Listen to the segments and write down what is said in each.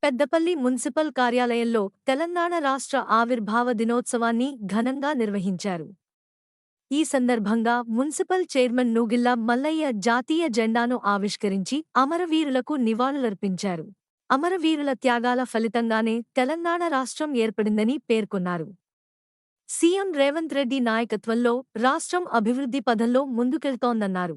Peddapalli municipal కార్యాలయంలో తెలంగాణ రాష్ట్ర ఆవిర్భావ దినోత్సవాన్ని ఘనంగా నిర్వహించారు. ఈ సందర్భంగా మున్సిపల్ చైర్మన్ నూగిళ్ల మల్లయ్య జాతీయ జెండాను ఆవిష్కరించి అమరవీరులకు నివాళులర్పించారు. అమరవీరుల త్యాగాల ఫలితంగానే తెలంగాణ రాష్ట్రం ఏర్పడిందని పేర్కొన్నారు. సీఎం రేవంత్ రెడ్డి నాయకత్వంలో రాష్ట్రం అభివృద్ధి పథంలో ముందుకెళ్తోందన్నారు.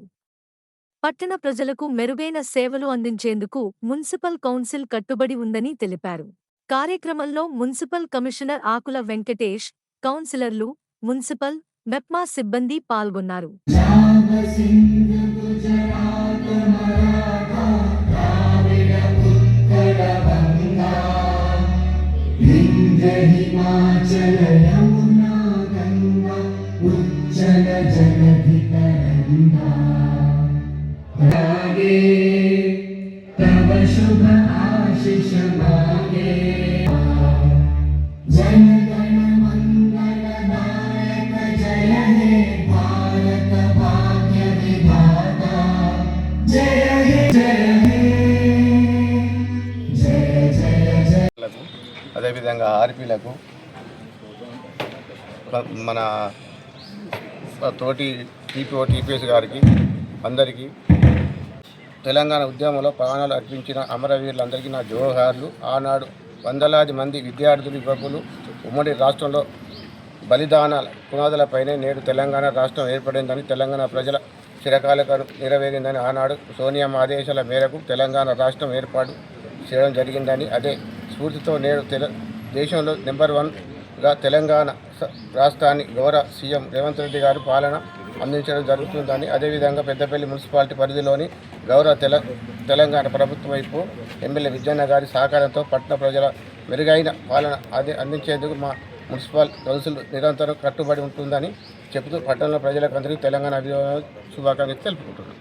పట్టణ ప్రజలకు మెరుగైన సేవలు అందించేందుకు మున్సిపల్ కౌన్సిల్ కట్టుబడి ఉందని తెలిపారు. కార్యక్రమంలో మున్సిపల్ కమిషనర్ ఆకుల వెంకటేష్, కౌన్సిలర్లు, మున్సిపల్, మెప్మా సిబ్బంది పాల్గొన్నారు. तव शुभ आशीष मागे जन गण मंगलदायक जय हे भारत भाग्य विधाता जय हे जय हे जय जय जय అదే విధంగా ఆర్పీలకు మన తోటి టీపీఎస్ గారికి అందరికీ తెలంగాణ ఉద్యమంలో ప్రాణాలు అర్పించిన అమరవీరులందరికీ నా జోహార్లు. ఆనాడు వందలాది మంది విద్యార్థులు, యువకులు ఉమ్మడి రాష్ట్రంలో బలిదానాల పునాదులపైనే నేడు తెలంగాణ రాష్ట్రం ఏర్పడిందని, తెలంగాణ ప్రజల చిరకాల నెరవేరిందని, ఆనాడు సోనియా ఆదేశాల మేరకు తెలంగాణ రాష్ట్రం ఏర్పాటు చేయడం జరిగిందని, అదే స్ఫూర్తితో నేడు దేశంలో నెంబర్ 1గా తెలంగాణ రాష్ట్రాన్ని గౌరవ సీఎం రేవంత్ రెడ్డి గారు పాలన అందించడం జరుగుతుందని, అదేవిధంగా పెద్దపల్లి మున్సిపాలిటీ పరిధిలోని గౌరవ తెలంగాణ ప్రభుత్వం వైపు ఎమ్మెల్యే విజయన్న గారి సహకారంతో పట్టణ ప్రజల మెరుగైన పాలన అందించేందుకు మా మున్సిపల్ కౌన్సిల్ నిరంతరం కట్టుబడి ఉంటుందని చెబుతూ పట్టణంలో ప్రజలకు అందరికీ తెలంగాణ శుభాకాంక్షలు తెలుపుకుంటున్నాను.